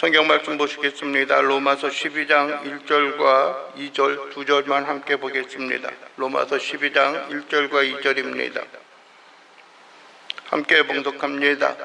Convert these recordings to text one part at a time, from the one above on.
성경 말씀 보시겠습니다. 로마서 12장 1절과 2절 두 절만 함께 보겠습니다. 로마서 12장 1절과 2절입니다. 함께 봉독합니다.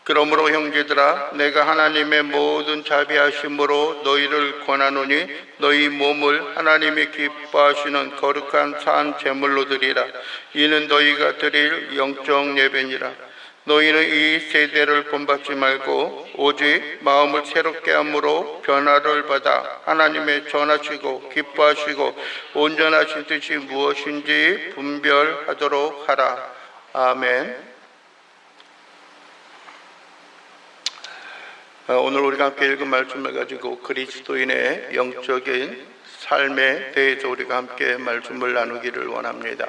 그러므로 형제들아, 내가 하나님의 모든 자비하심으로 너희를 권하노니 너희 몸을 하나님이 기뻐하시는 거룩한 산 제물로 드리라. 이는 너희가 드릴 영적 예배니라. 너희는 이 세대를 본받지 말고 오직 마음을 새롭게 함으로 변화를 받아 하나님의 전하시고 기뻐하시고 온전하신 뜻이 무엇인지 분별하도록 하라. 아멘. 오늘 우리가 함께 읽은 말씀을 가지고 그리스도인의 영적인 삶에 대해서 우리가 함께 말씀을 나누기를 원합니다.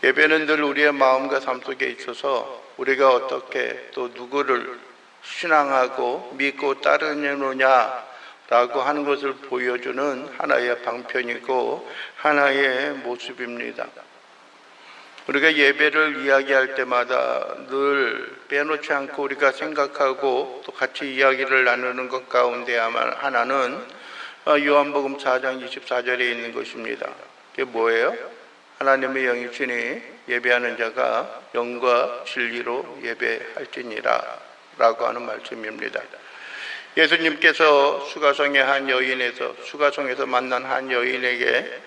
예배는 늘 우리의 마음과 삶 속에 있어서 우리가 어떻게 또 누구를 신앙하고 믿고 따르느냐라고 하는 것을 보여주는 하나의 방편이고 하나의 모습입니다. 우리가 예배를 이야기할 때마다 늘 빼놓지 않고 우리가 생각하고 또 같이 이야기를 나누는 것 가운데 하나는 요한복음 4장 24절에 있는 것입니다. 그게 뭐예요? 하나님의 영이시니 예배하는 자가 영과 진리로 예배할지니라 라고 하는 말씀입니다. 예수님께서 수가성에서 만난 한 여인에게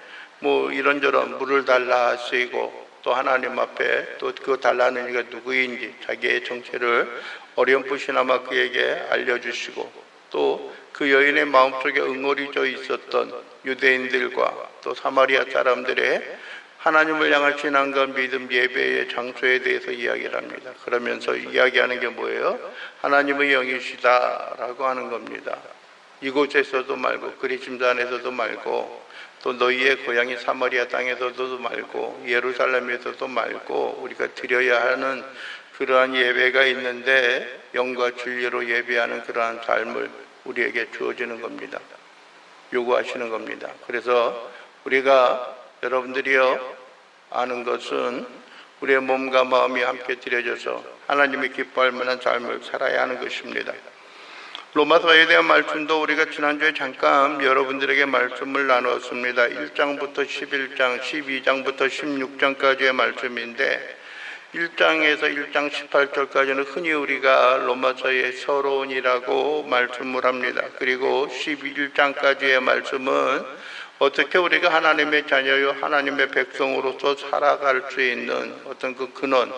이런저런 물을 달라 하시고 또 하나님 앞에 또 그 달라는 이가 누구인지 자기의 정체를 어렴풋이나마 그에게 알려주시고 또 그 여인의 마음속에 응어리져 있었던 유대인들과 또 사마리아 사람들의 하나님을 향한 신앙과 믿음, 예배의 장소에 대해서 이야기를 합니다. 그러면서 이야기하는 게 뭐예요? 하나님의 영이시다라고 하는 겁니다. 이곳에서도 말고 그리심산에서도 말고 또 너희의 고향이 사마리아 땅에서도 말고 예루살렘에서도 말고 우리가 드려야 하는 그러한 예배가 있는데 영과 진리로 예배하는 그러한 삶을 우리에게 주어지는 겁니다. 요구하시는 겁니다. 그래서 우리가 여러분들이요 아는 것은 우리의 몸과 마음이 함께 드려져서 하나님이 기뻐할 만한 삶을 살아야 하는 것입니다. 로마서에 대한 말씀도 우리가 지난주에 잠깐 여러분들에게 말씀을 나누었습니다. 1장부터 11장, 12장부터 16장까지의 말씀인데 1장에서 1장 18절까지는 흔히 우리가 로마서의 서론이라고 말씀을 합니다. 그리고 11장까지의 말씀은 어떻게 우리가 하나님의 자녀요 하나님의 백성으로서 살아갈 수 있는 어떤 그 근원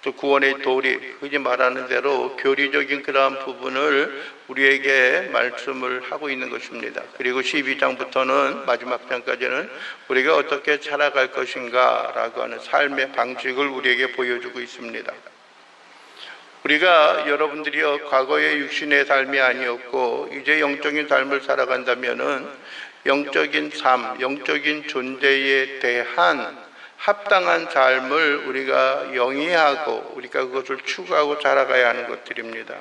또 구원의 도리, 흔히 말하는 대로 교리적인 그러한 부분을 우리에게 말씀을 하고 있는 것입니다. 그리고 12장부터는 마지막 장까지는 우리가 어떻게 살아갈 것인가 라고 하는 삶의 방식을 우리에게 보여주고 있습니다. 우리가 여러분들이요 과거의 육신의 삶이 아니었고 이제 영적인 삶을 살아간다면은 영적인 삶, 영적인 존재에 대한 합당한 삶을 우리가 영위하고 우리가 그것을 추구하고 살아가야 하는 것들입니다.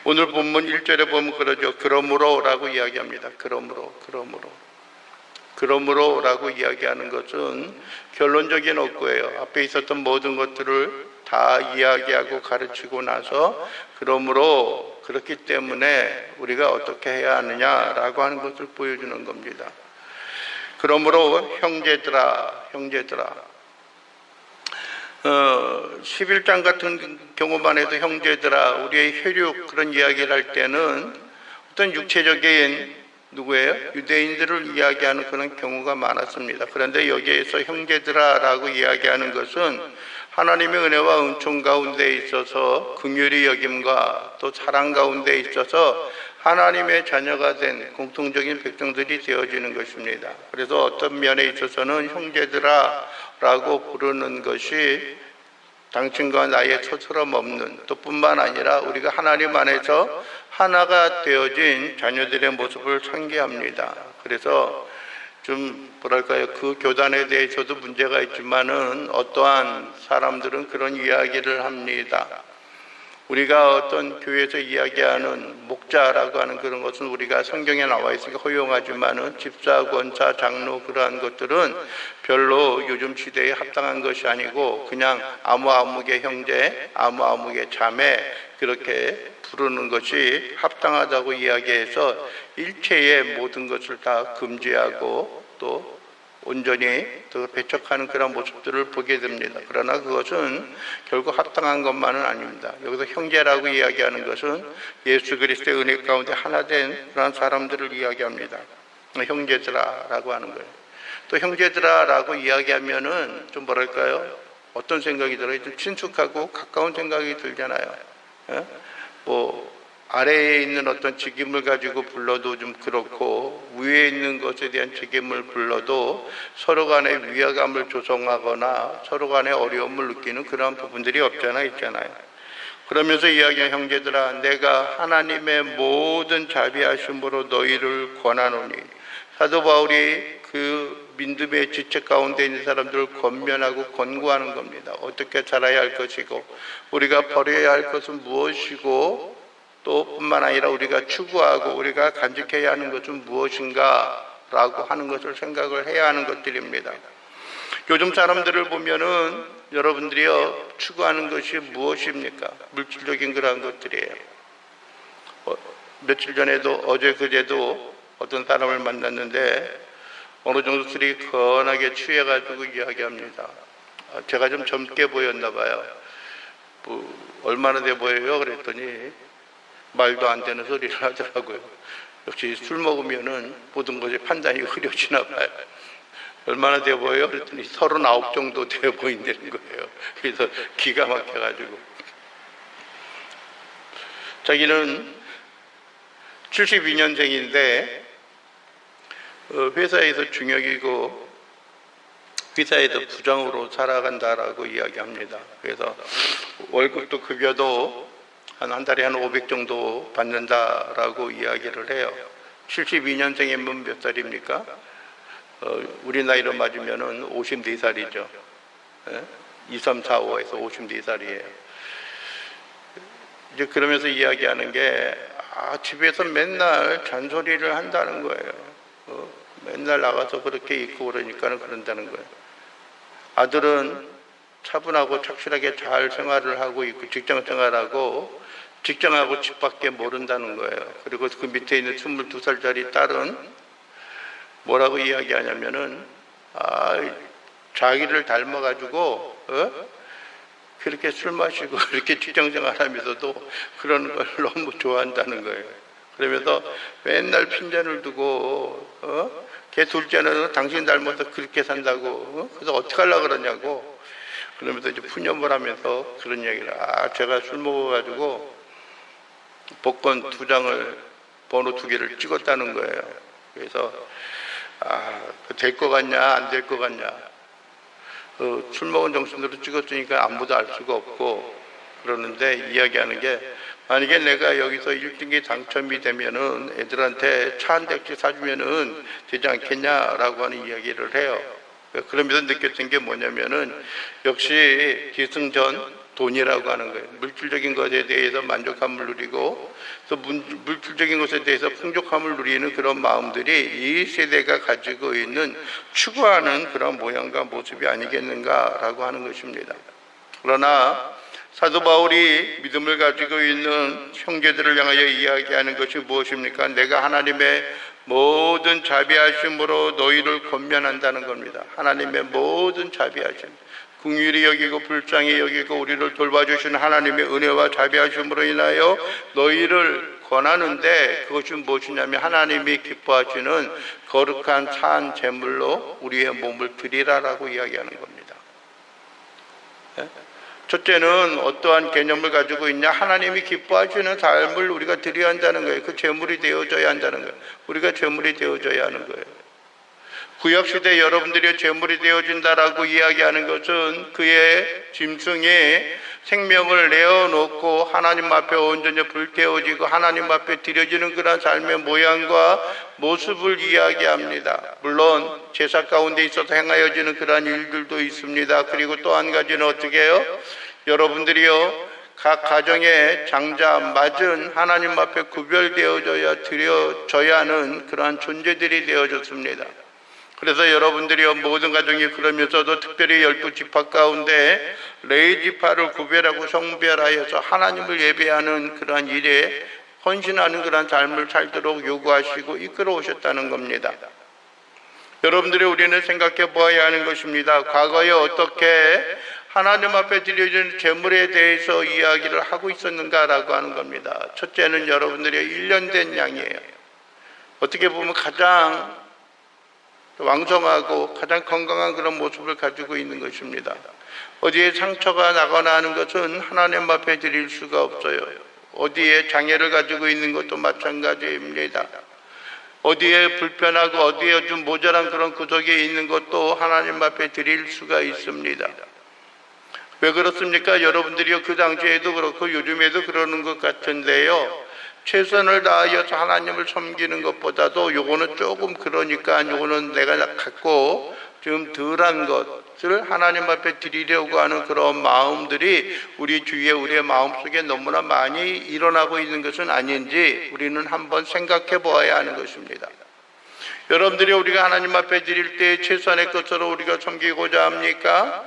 오늘 본문 1절에 보면 그러죠. 그러므로라고 이야기합니다. 그러므로라고 이야기하는 것은 결론적인 어구예요. 앞에 있었던 모든 것들을 다 이야기하고 가르치고 나서 그러므로 그렇기 때문에 우리가 어떻게 해야 하느냐라고 하는 것을 보여주는 겁니다. 그러므로 형제들아 11장 같은 경우만 해도 형제들아 우리의 혈육 그런 이야기를 할 때는 어떤 육체적인 누구예요? 유대인들을 이야기하는 그런 경우가 많았습니다. 그런데 여기에서 형제들아 라고 이야기하는 것은 하나님의 은혜와 은총 가운데 있어서 긍휼히 여김과 또 사랑 가운데 있어서 하나님의 자녀가 된 공통적인 백성들이 되어지는 것입니다. 그래서 어떤 면에 있어서는 형제들아 라고 부르는 것이 당신과 나의 서스럼 없는 또 뿐만 아니라 우리가 하나님 안에서 하나가 되어진 자녀들의 모습을 상기합니다. 그래서 좀 그 교단에 대해서도 문제가 있지만은 어떠한 사람들은 그런 이야기를 합니다. 우리가 어떤 교회에서 이야기하는 목자라고 하는 그런 것은 우리가 성경에 나와 있으니까 허용하지만은 집사, 권사, 장로 그러한 것들은 별로 요즘 시대에 합당한 것이 아니고 그냥 아무개 형제, 아무개 자매 그렇게 부르는 것이 합당하다고 이야기해서 일체의 모든 것을 다 금지하고 또 온전히 더 배척하는 그런 모습들을 보게 됩니다. 그러나 그것은 결국 합당한 것만은 아닙니다. 여기서 형제라고 이야기하는 것은 예수 그리스도의 은혜 가운데 하나 된 그런 사람들을 이야기합니다. 형제들아라고 하는 거예요. 또 형제들아라고 이야기하면은 좀 뭐랄까요? 어떤 생각이 들어요? 좀 친숙하고 가까운 생각이 들잖아요. 예? 뭐 아래에 있는 어떤 직임을 가지고 불러도 좀 그렇고 위에 있는 것에 대한 직임을 불러도 서로 간에 위화감을 조성하거나 서로 간에 어려움을 느끼는 그런 부분들이 있잖아요. 그러면서 이야기한 형제들아, 내가 하나님의 모든 자비하심으로 너희를 권하노니. 사도 바울이 그 믿음의 지체 가운데 있는 사람들을 권면하고 권고하는 겁니다. 어떻게 살아야 할 것이고 우리가 버려야 할 것은 무엇이고 또 뿐만 아니라 우리가 추구하고 우리가 간직해야 하는 것은 무엇인가 라고 하는 것을 생각을 해야 하는 것들입니다. 요즘 사람들을 보면은 여러분들이요 추구하는 것이 무엇입니까? 물질적인 그런 것들이에요. 며칠 전에도 어제 그제도 어떤 사람을 만났는데 어느 정도 술이 건하게 취해가지고 이야기합니다. 제가 좀 젊게 보였나 봐요. 얼마나 돼 보여요? 그랬더니 말도 안 되는 소리를 하더라고요. 역시 술 먹으면은 모든 것이 판단이 흐려지나 봐요. 얼마나 돼 보여요? 그랬더니 39 정도 돼 보인다는 거예요. 그래서 기가 막혀가지고. 자기는 72년생인데 회사에서 중역이고 회사에서 부장으로 살아간다라고 이야기합니다. 그래서 월급도 급여도 한 달에 한 500 정도 받는다라고 이야기를 해요. 72년생이면 몇 살입니까? 우리 나이로 맞으면은 54살이죠. 2, 3, 4, 5에서 54살이에요. 이제 그러면서 이야기하는 게 집에서 맨날 잔소리를 한다는 거예요. 맨날 나가서 그렇게 있고 그러니까는 그런다는 거예요. 아들은 차분하고 착실하게 잘 생활을 하고 있고 직장 생활하고 직장하고 집밖에 모른다는 거예요. 그리고 그 밑에 있는 22살짜리 딸은 뭐라고 이야기하냐면은 자기를 닮아가지고 그렇게 술 마시고 그렇게 직장 생활하면서도 그런 걸 너무 좋아한다는 거예요. 그러면서 맨날 핀잔을 두고 걔 둘째는 당신 닮아서 그렇게 산다고 그래서 어떻게 하려고 그러냐고 그러면서 이제 푸념을 하면서 그런 얘기를 제가 술 먹어가지고 복권 2장을 번호 2개를 찍었다는 거예요. 그래서 될 것 같냐 안 될 것 같냐 술 먹은 정신으로 찍었으니까 아무도 알 수가 없고 그러는데 이야기하는 게 만약에 내가 여기서 1등기 당첨이 되면은 애들한테 차 한 대씩 사주면은 되지 않겠냐라고 하는 이야기를 해요. 그러면서 느꼈던 게 뭐냐면은 역시 기승전 돈이라고 하는 거예요. 물질적인 것에 대해서 만족함을 누리고 또 물질적인 것에 대해서 풍족함을 누리는 그런 마음들이 이 세대가 가지고 있는 추구하는 그런 모양과 모습이 아니겠는가라고 하는 것입니다. 그러나 사도 바울이 믿음을 가지고 있는 형제들을 향하여 이야기하는 것이 무엇입니까? 내가 하나님의 모든 자비하심으로 너희를 권면한다는 겁니다. 하나님의 모든 자비하심. 긍휼히 여기고 불쌍히 여기고 우리를 돌봐주시는 하나님의 은혜와 자비하심으로 인하여 너희를 권하는데 그것이 무엇이냐면 하나님이 기뻐하시는 거룩한 산 제물로 우리의 몸을 드리라라고 이야기하는 겁니다. 첫째는 어떠한 개념을 가지고 있냐? 하나님이 기뻐하시는 삶을 우리가 드려야 한다는 거예요. 그 제물이 되어져야 한다는 거예요. 우리가 제물이 되어져야 하는 거예요. 구약시대 여러분들이 제물이 되어진다라고 이야기하는 것은 그의 짐승이 생명을 내어놓고 하나님 앞에 온전히 불태워지고 하나님 앞에 드려지는 그런 삶의 모양과 모습을 이야기합니다. 물론 제사 가운데 있어서 행하여지는 그런 일들도 있습니다. 그리고 또 한 가지는 어떻게 해요? 여러분들이요 각 가정의 장자 맞은 하나님 앞에 구별되어져야 드려져야 하는 그러한 존재들이 되어졌습니다. 그래서 여러분들이 모든 가정이 그러면서도 특별히 12지파 가운데 레위지파를 구별하고 성별하여서 하나님을 예배하는 그러한 일에 헌신하는 그러한 삶을 살도록 요구하시고 이끌어 오셨다는 겁니다. 여러분들이 우리는 생각해 보아야 하는 것입니다. 과거에 어떻게 하나님 앞에 드려진 제물에 대해서 이야기를 하고 있었는가라고 하는 겁니다. 첫째는 여러분들의 1년 된 양이에요. 어떻게 보면 가장 왕성하고 가장 건강한 그런 모습을 가지고 있는 것입니다. 어디에 상처가 나거나 하는 것은 하나님 앞에 드릴 수가 없어요. 어디에 장애를 가지고 있는 것도 마찬가지입니다. 어디에 불편하고 어디에 좀 모자란 그런 구석에 있는 것도 하나님 앞에 드릴 수가 있습니다. 왜 그렇습니까? 여러분들이요, 그 당시에도 그렇고 요즘에도 그러는 것 같은데요, 최선을 다하여서 하나님을 섬기는 것보다도 요거는 조금 그러니까 요거는 내가 갖고 좀 덜한 것을 하나님 앞에 드리려고 하는 그런 마음들이 우리 주위에 우리의 마음속에 너무나 많이 일어나고 있는 것은 아닌지 우리는 한번 생각해 보아야 하는 것입니다. 여러분들이 우리가 하나님 앞에 드릴 때 최선의 것으로 우리가 섬기고자 합니까?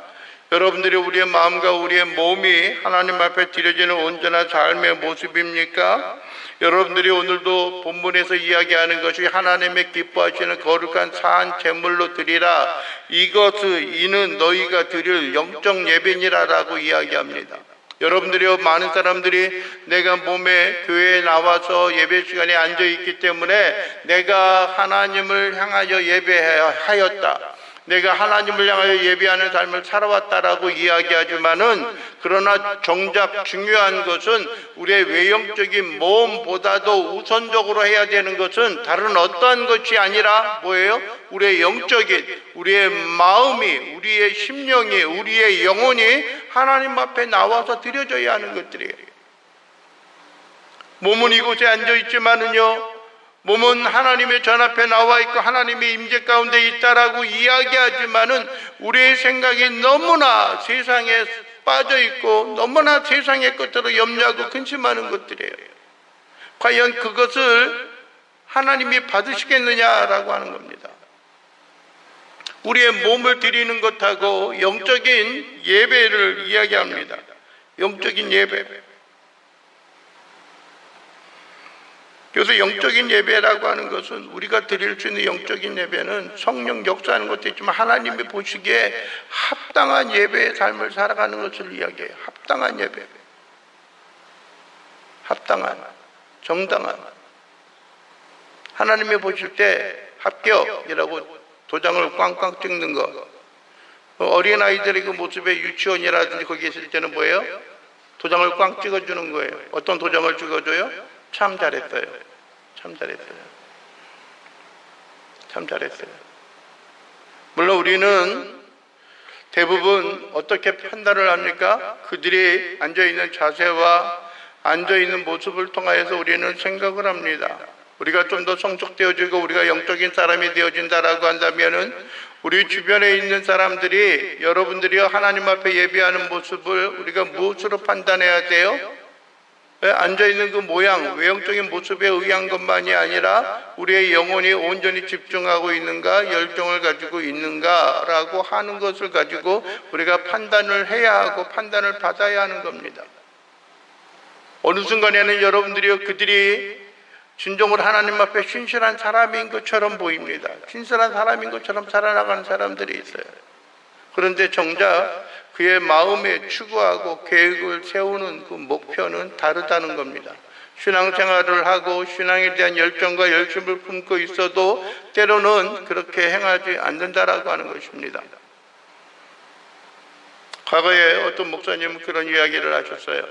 여러분들이 우리의 마음과 우리의 몸이 하나님 앞에 드려지는 온전한 삶의 모습입니까? 여러분들이 오늘도 본문에서 이야기하는 것이 하나님의 기뻐하시는 거룩한 사한 제물로 드리라, 이는 너희가 드릴 영적 예배니라라고 이야기합니다. 여러분들이요, 많은 사람들이 내가 몸에 교회에 나와서 예배 시간에 앉아 있기 때문에 내가 하나님을 향하여 예배하였다, 내가 하나님을 향하여 예배하는 삶을 살아왔다라고 이야기하지만은, 그러나 정작 중요한 것은 우리의 외형적인 몸보다도 우선적으로 해야 되는 것은 다른 어떠한 것이 아니라 뭐예요? 우리의 영적인, 우리의 마음이, 우리의 심령이, 우리의 영혼이 하나님 앞에 나와서 드려져야 하는 것들이에요. 몸은 이곳에 앉아 있지만은요, 몸은 하나님의 전 앞에 나와 있고 하나님의 임재 가운데 있다라고 이야기하지만은 우리의 생각이 너무나 세상에 빠져 있고 너무나 세상의 것들을 염려하고 근심하는 것들이에요. 과연 그것을 하나님이 받으시겠느냐라고 하는 겁니다. 우리의 몸을 드리는 것하고 영적인 예배를 이야기합니다. 영적인 예배. 그래서 영적인 예배라고 하는 것은, 우리가 드릴 수 있는 영적인 예배는 성령 역사하는 것도 있지만 하나님이 보시기에 합당한 예배의 삶을 살아가는 것을 이야기해요. 합당한 예배, 합당한, 정당한. 하나님이 보실 때 합격이라고 도장을 꽝꽝 찍는 것. 어린아이들의 그 모습에 유치원이라든지 거기 있을 때는 뭐예요? 도장을 꽝 찍어주는 거예요. 어떤 도장을 찍어줘요? 참 잘했어요. 참 잘했어요. 참 잘했어요. 물론 우리는 대부분 어떻게 판단을 합니까? 그들이 앉아있는 자세와 앉아있는 모습을 통하여서 우리는 생각을 합니다. 우리가 좀 더 성숙되어지고 우리가 영적인 사람이 되어진다라고 한다면은 우리 주변에 있는 사람들이, 여러분들이 하나님 앞에 예배하는 모습을 우리가 무엇으로 판단해야 돼요? 앉아있는 그 모양, 외형적인 모습에 의한 것만이 아니라 우리의 영혼이 온전히 집중하고 있는가, 열정을 가지고 있는가라고 하는 것을 가지고 우리가 판단을 해야 하고 판단을 받아야 하는 겁니다. 어느 순간에는 여러분들이 그들이 진정으로 하나님 앞에 신실한 사람인 것처럼 보입니다. 신실한 사람인 것처럼 살아나가는 사람들이 있어요. 그런데 정작 그의 마음에 추구하고 계획을 세우는 그 목표는 다르다는 겁니다. 신앙생활을 하고 신앙에 대한 열정과 열심을 품고 있어도 때로는 그렇게 행하지 않는다라고 하는 것입니다. 과거에 어떤 목사님은 그런 이야기를 하셨어요.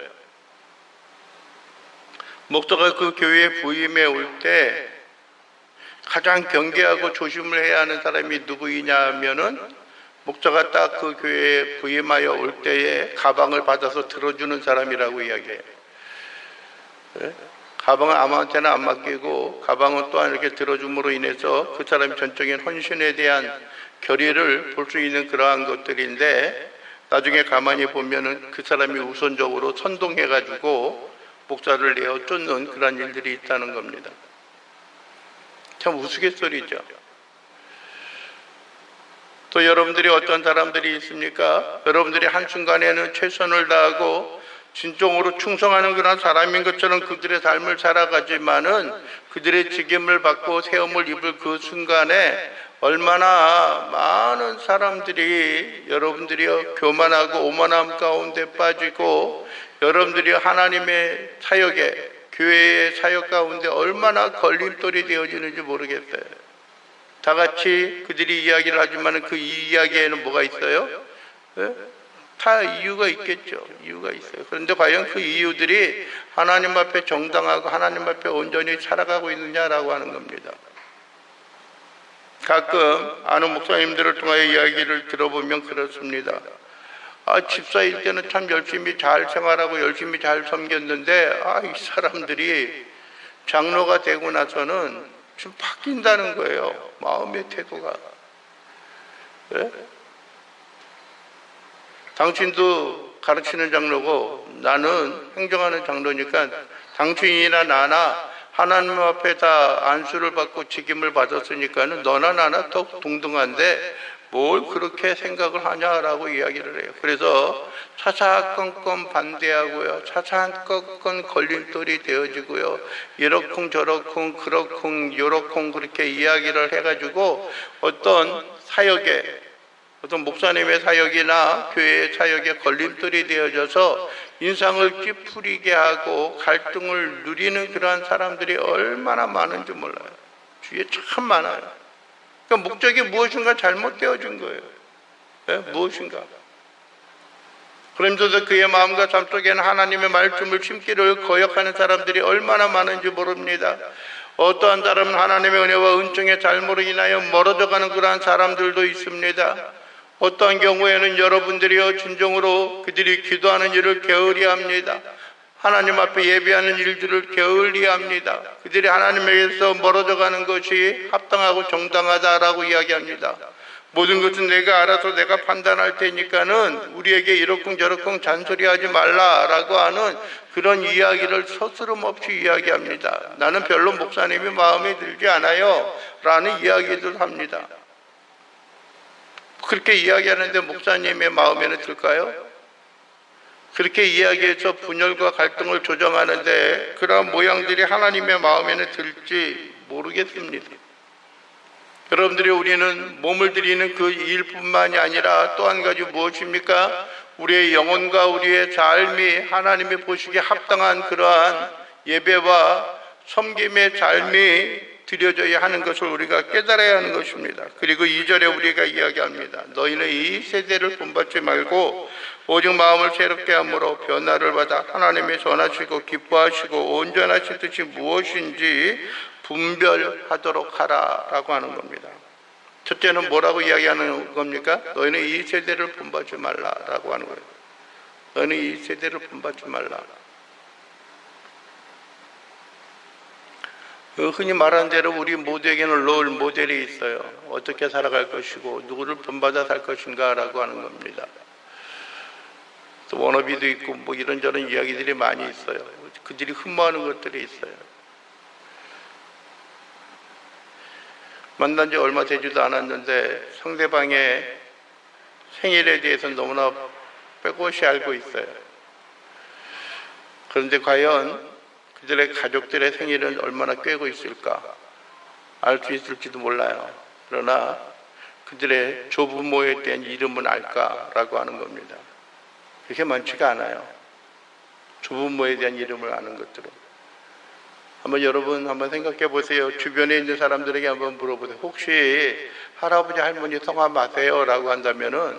목사가 그 교회에 부임해 올 때 가장 경계하고 조심을 해야 하는 사람이 누구이냐 하면은, 목사가 딱 그 교회에 부임하여 올 때에 가방을 받아서 들어주는 사람이라고 이야기해요. 가방은 아무한테나 안 맡기고 가방은 또한 이렇게 들어줌으로 인해서 그 사람의 전적인 헌신에 대한 결의를 볼 수 있는 그러한 것들인데, 나중에 가만히 보면은 그 사람이 우선적으로 선동해가지고 목사를 내어 쫓는 그런 일들이 있다는 겁니다. 참 우스갯소리죠. 또 여러분들이 어떤 사람들이 있습니까? 여러분들이 한순간에는 최선을 다하고 진정으로 충성하는 그런 사람인 것처럼 그들의 삶을 살아가지만은 그들의 직임을 받고 세움을 입을 그 순간에 얼마나 많은 사람들이 여러분들이 교만하고 오만함 가운데 빠지고 여러분들이 하나님의 사역에 교회의 사역 가운데 얼마나 걸림돌이 되어지는지 모르겠어요. 다 같이 그들이 이야기를 하지만 그 이야기에는 뭐가 있어요? 네? 다 이유가 있겠죠. 이유가 있어요. 그런데 과연 그 이유들이 하나님 앞에 정당하고 하나님 앞에 온전히 살아가고 있느냐라고 하는 겁니다. 가끔 아는 목사님들을 통하여 이야기를 들어보면 그렇습니다. 집사일 때는 참 열심히 잘 생활하고 열심히 잘 섬겼는데 이 사람들이 장로가 되고 나서는 좀 바뀐다는 거예요. 마음의 태도가. 네? 당신도 가르치는 장로고 나는 행정하는 장로니까 당신이나 나나 하나님 앞에 다 안수를 받고 직임을 받았으니까는 너나 나나 더 동등한데 뭘 그렇게 생각을 하냐라고 이야기를 해요. 그래서 차차건건 반대하고요. 차차건건 걸림돌이 되어지고요. 이러쿵 저러쿵 그러쿵 요러쿵 그렇게 이야기를 해가지고 어떤 사역에 어떤 목사님의 사역이나 교회의 사역에 걸림돌이 되어져서 인상을 찌푸리게 하고 갈등을 누리는 그러한 사람들이 얼마나 많은지 몰라요. 주위에 참 많아요. 그러니까 목적이 무엇인가 잘못되어진 거예요. 네? 무엇인가. 그러면서 그의 마음과 삶 속에는 하나님의 말씀을 심기를 거역하는 사람들이 얼마나 많은지 모릅니다. 어떠한 사람은 하나님의 은혜와 은총의 잘못으로 인하여 멀어져가는 그러한 사람들도 있습니다. 어떠한 경우에는 여러분들이요 진정으로 그들이 기도하는 일을 게을리합니다. 하나님 앞에 예배하는 일들을 게을리합니다. 그들이 하나님에게서 멀어져가는 것이 합당하고 정당하다라고 이야기합니다. 모든 것은 내가 알아서 내가 판단할 테니까는 우리에게 이러쿵 저러쿵 잔소리하지 말라라고 하는 그런 이야기를 서스럼 없이 이야기합니다. 나는 별로 목사님이 마음에 들지 않아요 라는 이야기를 합니다. 그렇게 이야기하는데 목사님의 마음에는 들까요? 그렇게 이야기해서 분열과 갈등을 조정하는데 그러한 모양들이 하나님의 마음에는 들지 모르겠습니다. 여러분들이 우리는 몸을 들이는 그 일뿐만이 아니라 또 한 가지 무엇입니까? 우리의 영혼과 우리의 삶이 하나님의 보시기에 합당한 그러한 예배와 섬김의 삶이 드려져야 하는 것을 우리가 깨달아야 하는 것입니다. 그리고 2절에 우리가 이야기합니다. 너희는 이 세대를 본받지 말고 오직 마음을 새롭게 함으로 변화를 받아 하나님의 선하시고 기뻐하시고 온전하신 뜻이 무엇인지 분별하도록 하라라고 하는 겁니다. 첫째는 뭐라고 이야기하는 겁니까? 너희는 이 세대를 본받지 말라라고 하는 거예요. 너희는 이 세대를 본받지 말라. 흔히 말하는 대로 우리 모두에게는 롤 모델이 있어요. 어떻게 살아갈 것이고 누구를 본받아 살 것인가 라고 하는 겁니다. 또 워너비도 있고 뭐 이런저런 이야기들이 많이 있어요. 그들이 흠모하는 것들이 있어요. 만난 지 얼마 되지도 않았는데 상대방의 생일에 대해서 너무나 빼곡이 알고 있어요. 그런데 과연 그들의 가족들의 생일은 얼마나 꿰고 있을까? 알 수 있을지도 몰라요. 그러나 그들의 조부모에 대한 이름은 알까라고 하는 겁니다. 그렇게 많지가 않아요. 조부모에 대한 이름을 아는 것들은. 여러분 한번 생각해 보세요. 주변에 있는 사람들에게 한번 물어보세요. 혹시 할아버지 할머니 성함 아세요? 라고 한다면은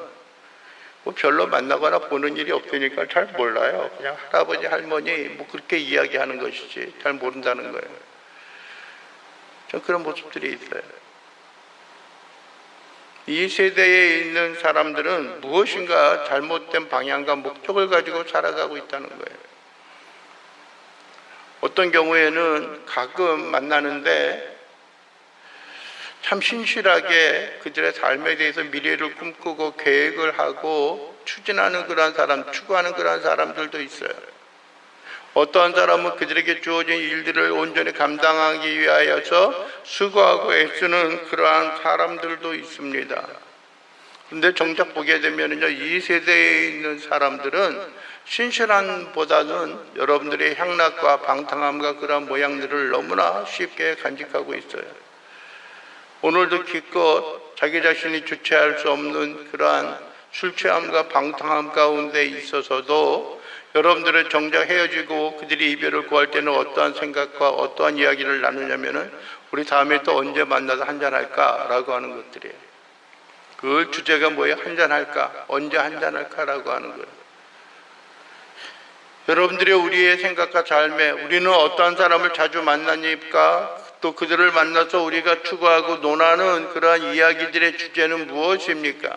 뭐 별로 만나거나 보는 일이 없으니까 잘 몰라요. 그냥 할아버지 할머니 뭐 그렇게 이야기하는 것이지 잘 모른다는 거예요. 좀 그런 모습들이 있어요. 이 세대에 있는 사람들은 무엇인가 잘못된 방향과 목적을 가지고 살아가고 있다는 거예요. 어떤 경우에는 가끔 만나는데 참 신실하게 그들의 삶에 대해서 미래를 꿈꾸고 계획을 하고 추진하는 그러한 사람, 추구하는 그러한 사람들도 있어요. 어떠한 사람은 그들에게 주어진 일들을 온전히 감당하기 위하여서 수고하고 애쓰는 그러한 사람들도 있습니다. 근데 정작 보게 되면은요, 이 세대에 있는 사람들은 신실함보다는 여러분들의 향락과 방탕함과 그러한 모양들을 너무나 쉽게 간직하고 있어요. 오늘도 기껏 자기 자신이 주체할 수 없는 그러한 술 취함과 방탕함 가운데 있어서도 여러분들은 정작 헤어지고 그들이 이별을 구할 때는 어떠한 생각과 어떠한 이야기를 나누냐면은 우리 다음에 또 언제 만나서 한잔할까라고 하는 것들이에요. 그 주제가 뭐예요? 한잔할까? 언제 한잔할까라고 하는 거예요. 여러분들이 우리의 생각과 삶에 우리는 어떠한 사람을 자주 만나니까 또 그들을 만나서 우리가 추구하고 논하는 그러한 이야기들의 주제는 무엇입니까?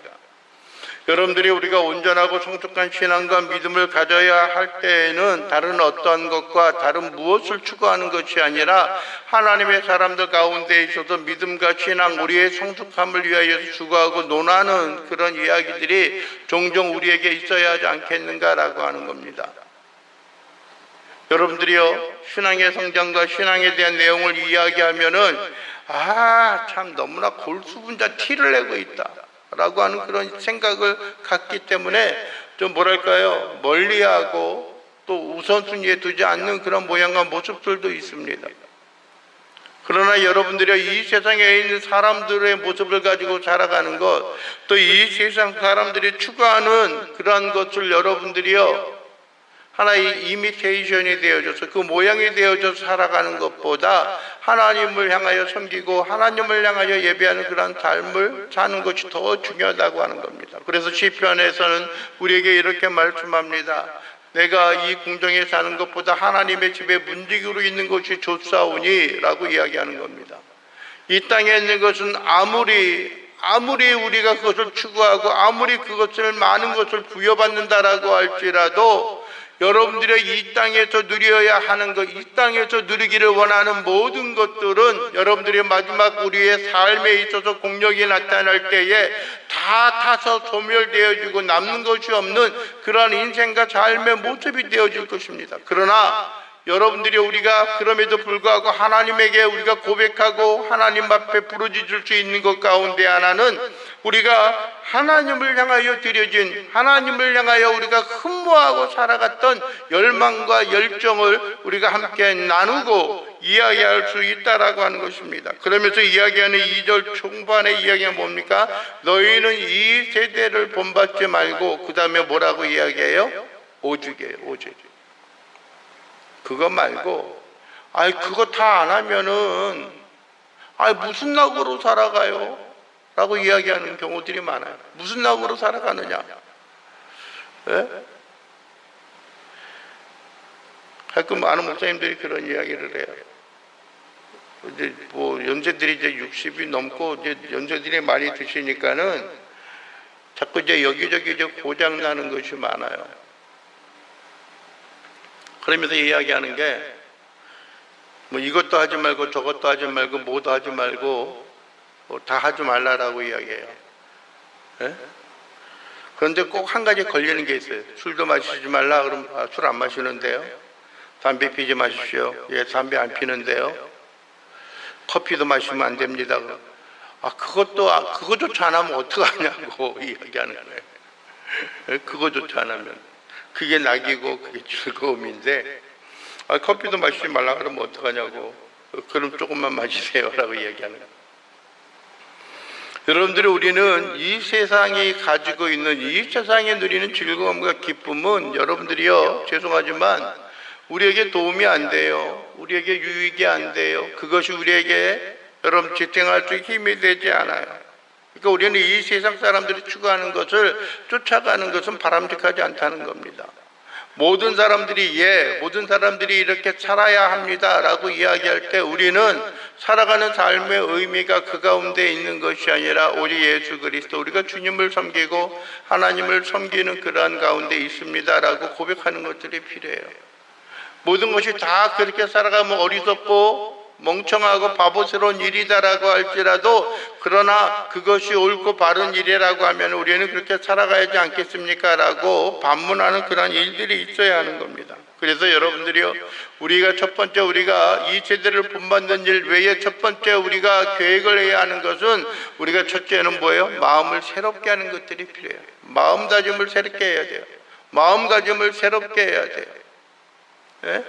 여러분들이 우리가 온전하고 성숙한 신앙과 믿음을 가져야 할 때에는 다른 어떠한 것과 다른 무엇을 추구하는 것이 아니라 하나님의 사람들 가운데 있어서 믿음과 신앙, 우리의 성숙함을 위하여 추구하고 논하는 그런 이야기들이 종종 우리에게 있어야 하지 않겠는가라고 하는 겁니다. 여러분들이요, 신앙의 성장과 신앙에 대한 내용을 이야기하면은 참 너무나 골수분자 티를 내고 있다 라고 하는 그런 생각을 갖기 때문에 좀 뭐랄까요, 멀리하고 또 우선순위에 두지 않는 그런 모양과 모습들도 있습니다. 그러나 여러분들이 이 세상에 있는 사람들의 모습을 가지고 살아가는 것, 또 이 세상 사람들이 추구하는 그러한 것을 여러분들이요, 하나의 이미테이션이 되어져서 그 모양이 되어져서 살아가는 것보다 하나님을 향하여 섬기고 하나님을 향하여 예배하는 그런 삶을 사는 것이 더 중요하다고 하는 겁니다. 그래서 시편에서는 우리에게 이렇게 말씀합니다. 내가 이 궁정에 사는 것보다 하나님의 집에 문지기로 있는 것이 좋사오니 라고 이야기하는 겁니다. 이 땅에 있는 것은 아무리 우리가 그것을 추구하고 아무리 그것을 많은 것을 부여받는다라고 할지라도 여러분들이 이 땅에서 누려야 하는 것, 이 땅에서 누리기를 원하는 모든 것들은 여러분들이 마지막 우리의 삶에 있어서 공력이 나타날 때에 다 타서 소멸되어지고 남는 것이 없는 그러한 인생과 삶의 모습이 되어질 것입니다. 그러나 여러분들이 우리가 그럼에도 불구하고 하나님에게 우리가 고백하고 하나님 앞에 부르짖을 수 있는 것 가운데 하나는 우리가 하나님을 향하여 드려진, 하나님을 향하여 우리가 흠모하고 살아갔던 열망과 열정을 우리가 함께 나누고 이야기할 수 있다라고 하는 것입니다. 그러면서 이야기하는 2절 초반의 이야기가 뭡니까? 너희는 이 세대를 본받지 말고 그 다음에 뭐라고 이야기해요? 오죽이에요, 오죽. 그거 말고 그거 다 안 하면은 무슨 낙으로 살아가요? 라고 이야기하는 경우들이 많아요. 무슨 낙으로 살아가느냐? 예? 가끔 많은 목사님들이 그런 이야기를 해요. 이제 연세들이 이제 60이 넘고 이제 연세들이 많이 드시니까는 자꾸 이제 여기저기 이제 고장 나는 것이 많아요. 그러면서 이야기하는 게 이것도 하지 말고 저것도 하지 말고 뭐도 하지 말고 다 하지 말라라고 이야기해요. 예? 그런데 꼭 한 가지 걸리는 게 있어요. 술도 마시지 말라 그러면 술 안 마시는데요. 담배 피지 마십시오. 예, 담배 안 피는데요. 커피도 마시면 안 됩니다. 그거조차 안 하면 어떡하냐고 이야기하는 거예요. 예? 그거조차 안 하면 그게 낙이고 그게 즐거움인데 커피도 마시지 말라 그러면 어떡하냐고. 그럼 조금만 마시세요 라고 이야기하는 거예요. 여러분들이 우리는 이 세상이 가지고 있는 이 세상에 누리는 즐거움과 기쁨은 여러분들이요, 죄송하지만 우리에게 도움이 안 돼요. 우리에게 유익이 안 돼요. 그것이 우리에게 여러분 지탱할 수 힘이 되지 않아요. 그러니까 우리는 이 세상 사람들이 추구하는 것을 쫓아가는 것은 바람직하지 않다는 겁니다. 모든 사람들이 이렇게 살아야 합니다 라고 이야기할 때 우리는 살아가는 삶의 의미가 그 가운데 있는 것이 아니라 오직 예수 그리스도, 우리가 주님을 섬기고 하나님을 섬기는 그러한 가운데 있습니다 라고 고백하는 것들이 필요해요. 모든 것이 다 그렇게 살아가면 어리석고 멍청하고 바보스러운 일이다라고 할지라도, 그러나 그것이 옳고 바른 일이라고 하면 우리는 그렇게 살아가야지 않겠습니까? 라고 반문하는 그런 일들이 있어야 하는 겁니다. 그래서 여러분들이요, 우리가 첫 번째, 우리가 이 세대를 본받는 일 외에 첫 번째 우리가 계획을 해야 하는 것은, 우리가 첫째는 뭐예요? 마음을 새롭게 하는 것들이 필요해요. 마음다짐을 새롭게 해야 돼요. 마음가짐을 새롭게 해야 돼요. 예?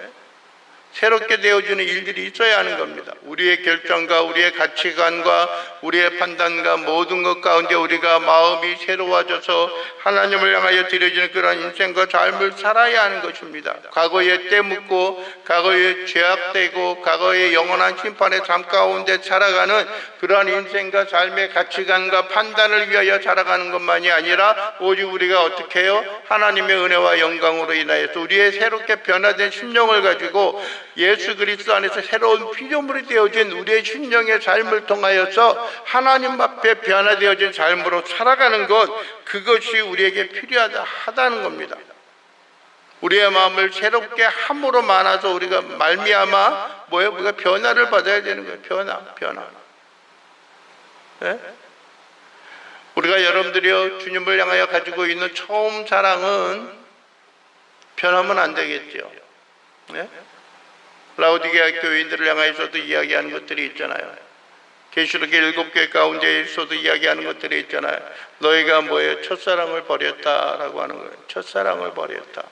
새롭게 되어지는 일들이 있어야 하는 겁니다. 우리의 결정과 우리의 가치관과 우리의 판단과 모든 것 가운데 우리가 마음이 새로워져서 하나님을 향하여 드려지는 그런 인생과 삶을 살아야 하는 것입니다. 과거에 때묻고 과거에 죄악되고 과거의 영원한 심판의 삶 가운데 살아가는 그러한 인생과 삶의 가치관과 판단을 위하여 살아가는 것만이 아니라, 오직 우리가 어떻게 해요? 하나님의 은혜와 영광으로 인하여서 우리의 새롭게 변화된 심령을 가지고 예수 그리스도 안에서 새로운 피조물이 되어진 우리의 심령의 삶을 통하여서 하나님 앞에 변화되어진 삶으로 살아가는 것, 그것이 우리에게 필요하다는 겁니다. 우리의 마음을 새롭게 함으로 많아서 우리가 말미암아 뭐예요? 우리가 변화를 받아야 되는 거예요. 변화. 네? 우리가 여러분들이요, 주님을 향하여 가지고 있는 처음 사랑은 변하면 안 되겠죠. 네? 라오디게아 교인들을 향하여서도 이야기하는 것들이 있잖아요. 계시록의 7개 가운데에서도 이야기하는 것들이 있잖아요. 너희가 뭐예요? 첫사랑을 버렸다라고 하는 거예요. 첫사랑을 버렸다.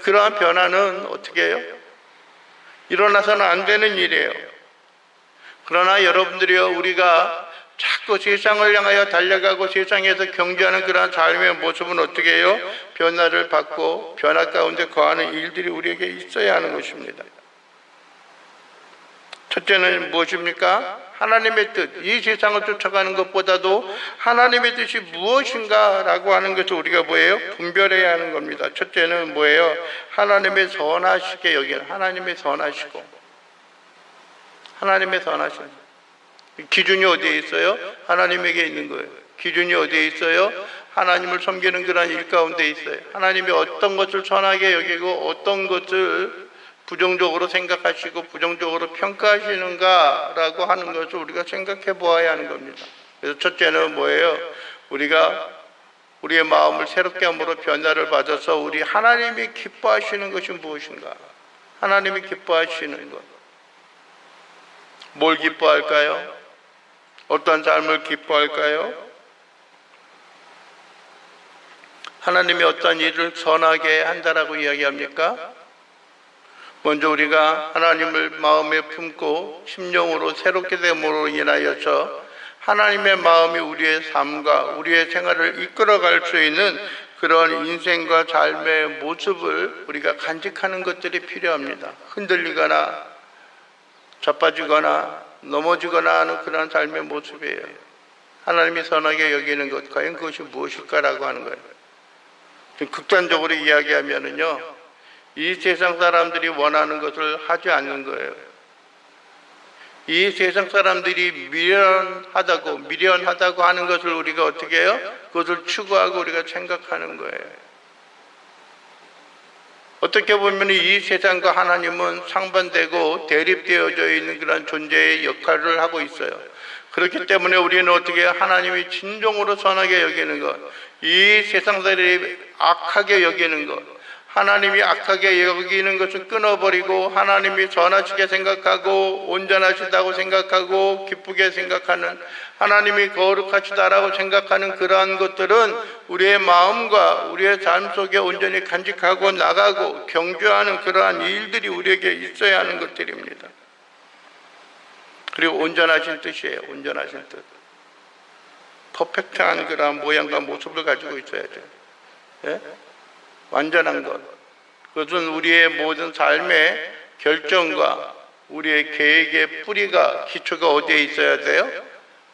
그러한 변화는 어떻게 해요? 일어나서는 안 되는 일이에요. 그러나 여러분들이요, 우리가 자꾸 세상을 향하여 달려가고 세상에서 경주하는 그러한 삶의 모습은 어떻게 해요? 변화를 받고 변화 가운데 거하는 일들이 우리에게 있어야 하는 것입니다. 첫째는 무엇입니까? 하나님의 뜻. 이 세상을 쫓아가는 것보다도 하나님의 뜻이 무엇인가 라고 하는 것을 우리가 뭐예요? 분별해야 하는 겁니다. 첫째는 뭐예요? 하나님의 선하시게 여기는, 하나님의 선하시고, 하나님의 선하시고. 기준이 어디에 있어요? 하나님에게 있는 거예요. 기준이 어디에 있어요? 하나님을 섬기는 그런 일 가운데 있어요. 하나님이 어떤 것을 선하게 여기고 어떤 것을 부정적으로 생각하시고 부정적으로 평가하시는가라고 하는 것을 우리가 생각해 보아야 하는 겁니다. 그래서 첫째는 뭐예요? 우리가 우리의 마음을 새롭게 함으로 변화를 받아서 우리 하나님이 기뻐하시는 것이 무엇인가? 하나님이 기뻐하시는 것. 뭘 기뻐할까요? 어떤 삶을 기뻐할까요? 하나님이 어떤 일을 선하게 한다라고 이야기합니까? 먼저 우리가 하나님을 마음에 품고 심령으로 새롭게 됨으로 인하여서 하나님의 마음이 우리의 삶과 우리의 생활을 이끌어갈 수 있는 그런 인생과 삶의 모습을 우리가 간직하는 것들이 필요합니다. 흔들리거나 자빠지거나 넘어지거나 하는 그런 삶의 모습이에요. 하나님이 선하게 여기는 것, 과연 그것이 무엇일까라고 하는 거예요. 극단적으로 이야기하면은요, 이 세상 사람들이 원하는 것을 하지 않는 거예요. 이 세상 사람들이 미련하다고 하는 것을 우리가 어떻게 해요? 그것을 추구하고 우리가 생각하는 거예요. 어떻게 보면 이 세상과 하나님은 상반되고 대립되어져 있는 그런 존재의 역할을 하고 있어요. 그렇기 때문에 우리는 어떻게 해요? 하나님이 진정으로 선하게 여기는 것, 이 세상들이 악하게 여기는 것, 하나님이 악하게 여기는 것을 끊어버리고 하나님이 선하시게 생각하고 온전하시다고 생각하고 기쁘게 생각하는, 하나님이 거룩하시다라고 생각하는 그러한 것들은 우리의 마음과 우리의 삶 속에 온전히 간직하고 나가고 경주하는 그러한 일들이 우리에게 있어야 하는 것들입니다. 그리고 온전하신 뜻이에요. 온전하신 뜻. 퍼펙트한 그러한 모양과 모습을 가지고 있어야죠. 예? 완전한 것. 그것은 우리의 모든 삶의 결정과 우리의 계획의 뿌리가, 기초가 어디에 있어야 돼요?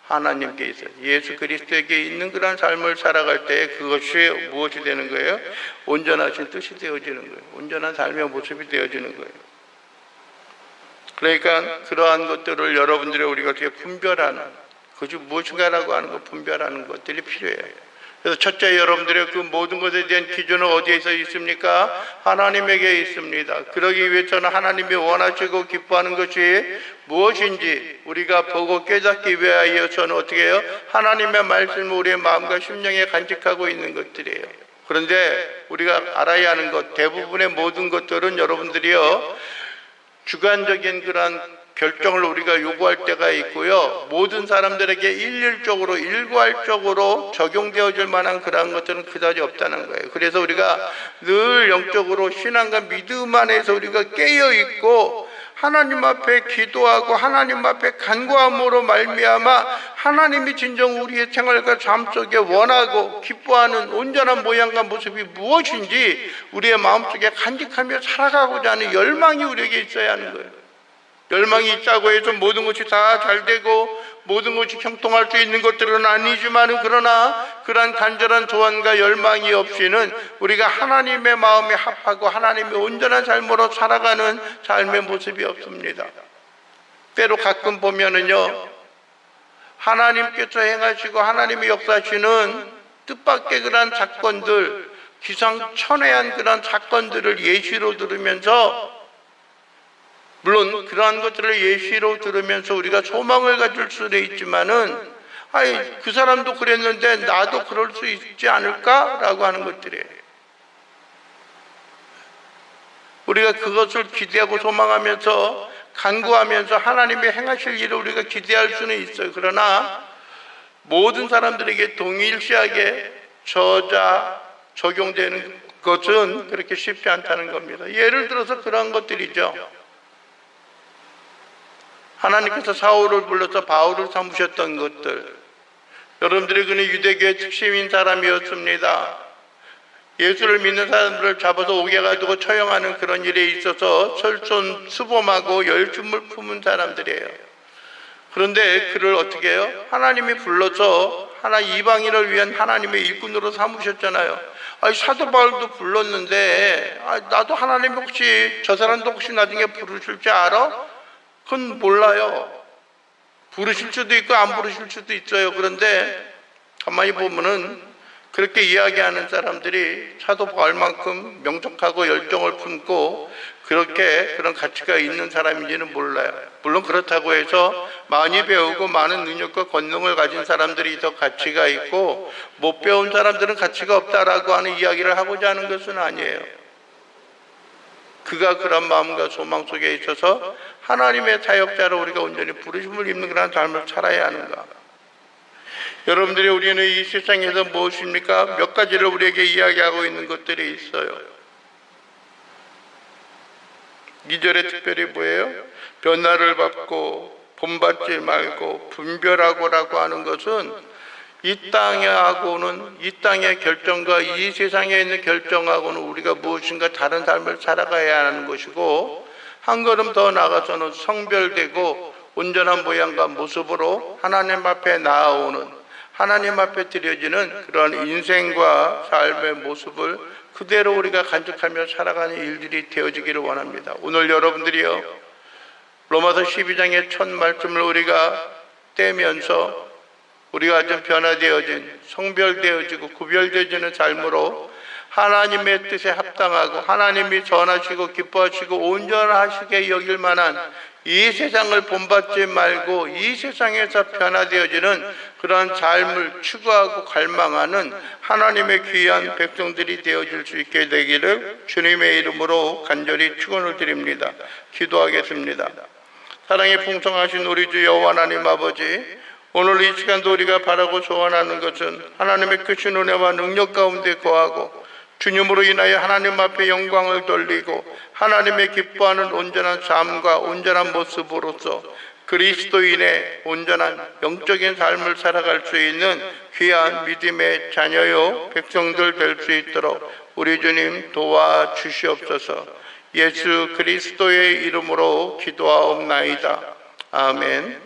하나님께 있어요. 예수 그리스도에게 있는 그런 삶을 살아갈 때 그것이 무엇이 되는 거예요? 온전하신 뜻이 되어지는 거예요. 온전한 삶의 모습이 되어지는 거예요. 그러니까 그러한 것들을 여러분들이 우리가 어떻게 분별하는, 그것이 무엇인가라고 하는 걸 분별하는 것들이 필요해요. 그래서 첫째, 여러분들의 그 모든 것에 대한 기준은 어디에서 있습니까? 하나님에게 있습니다. 그러기 위해서는 하나님이 원하시고 기뻐하는 것이 무엇인지 우리가 보고 깨닫기 위하여서는 어떻게 해요? 하나님의 말씀을 우리의 마음과 심령에 간직하고 있는 것들이에요. 그런데 우리가 알아야 하는 것, 대부분의 모든 것들은 여러분들이요, 주관적인 그런 결정을 우리가 요구할 때가 있고요, 모든 사람들에게 일률적으로 일괄적으로 적용되어질 만한 그러한 것들은 그다지 없다는 거예요. 그래서 우리가 늘 영적으로 신앙과 믿음 안에서 우리가 깨어있고 하나님 앞에 기도하고 하나님 앞에 간구함으로 말미암아 하나님이 진정 우리의 생활과 삶 속에 원하고 기뻐하는 온전한 모양과 모습이 무엇인지 우리의 마음속에 간직하며 살아가고자 하는 열망이 우리에게 있어야 하는 거예요. 열망이 있다고 해서 모든 것이 다 잘되고 모든 것이 형통할 수 있는 것들은 아니지만, 그러나 그러한 간절한 소원과 열망이 없이는 우리가 하나님의 마음에 합하고 하나님의 온전한 삶으로 살아가는 삶의 모습이 없습니다. 때로 가끔 보면은요, 하나님께서 행하시고 하나님이 역사하시는 뜻밖의 그러한 사건들, 기상천외한 그러한 사건들을 예시로 들으면서, 물론 그러한 것들을 예시로 들으면서 우리가 소망을 가질 수도 있지만은, 그 사람도 그랬는데 나도 그럴 수 있지 않을까라고 하는 것들이에요. 우리가 그것을 기대하고 소망하면서 간구하면서 하나님의 행하실 일을 우리가 기대할 수는 있어요. 그러나 모든 사람들에게 동일시하게 적용되는 것은 그렇게 쉽지 않다는 겁니다. 예를 들어서 그런 것들이죠. 하나님께서 사울을 불러서 바울을 삼으셨던 것들, 여러분들이 그는 유대교의 특심인 사람이었습니다. 예수를 믿는 사람들을 잡아서 옥에 가두고 처형하는 그런 일에 있어서 설손수범하고 열심을 품은 사람들이에요. 그런데 그를 어떻게 해요? 하나님이 불러서 이방인을 위한 하나님의 일꾼으로 삼으셨잖아요. 사도 바울도 불렀는데 나도 하나님 혹시 저 사람도 혹시 나중에 부르실 줄 알아? 그건 몰라요. 부르실 수도 있고 안 부르실 수도 있어요. 그런데 가만히 보면은 그렇게 이야기하는 사람들이 사도 바울만큼 명석하고 열정을 품고 그렇게 그런 가치가 있는 사람인지는 몰라요. 물론 그렇다고 해서 많이 배우고 많은 능력과 권능을 가진 사람들이 더 가치가 있고 못 배운 사람들은 가치가 없다라고 하는 이야기를 하고자 하는 것은 아니에요. 그가 그런 마음과 소망 속에 있어서 하나님의 사역자로 우리가 온전히 부르심을 입는 그런 삶을 살아야 하는가? 여러분들이 우리는 이 세상에서 무엇입니까? 몇 가지를 우리에게 이야기하고 있는 것들이 있어요. 2절에 특별히 뭐예요? 변화를 받고 본받지 말고 분별하고라고 하는 것은 이 땅의 결정과 이 세상에 있는 결정하고는 우리가 무엇인가 다른 삶을 살아가야 하는 것이고, 한 걸음 더 나아가서는 성별되고 온전한 모양과 모습으로 하나님 앞에 나아오는, 하나님 앞에 드려지는 그런 인생과 삶의 모습을 그대로 우리가 간직하며 살아가는 일들이 되어지기를 원합니다. 오늘 여러분들이요, 로마서 12장의 첫 말씀을 우리가 떼면서 우리가 좀 변화되어진, 성별되어지고 구별되어지는 삶으로 하나님의 뜻에 합당하고 하나님이 전하시고 기뻐하시고 온전하시게 여길 만한 이 세상을 본받지 말고 이 세상에서 변화되어지는 그런 삶을 추구하고 갈망하는 하나님의 귀한 백성들이 되어질 수 있게 되기를 주님의 이름으로 간절히 축원을 드립니다. 기도하겠습니다. 사랑이 풍성하신 우리 주 여호와 하나님 아버지, 오늘 이 시간도 우리가 바라고 소원하는 것은 하나님의 크신 은혜와 능력 가운데 거하고 주님으로 인하여 하나님 앞에 영광을 돌리고 하나님의 기뻐하는 온전한 삶과 온전한 모습으로서 그리스도인의 온전한 영적인 삶을 살아갈 수 있는 귀한 믿음의 자녀요 백성들 될 수 있도록 우리 주님 도와주시옵소서. 예수 그리스도의 이름으로 기도하옵나이다. 아멘.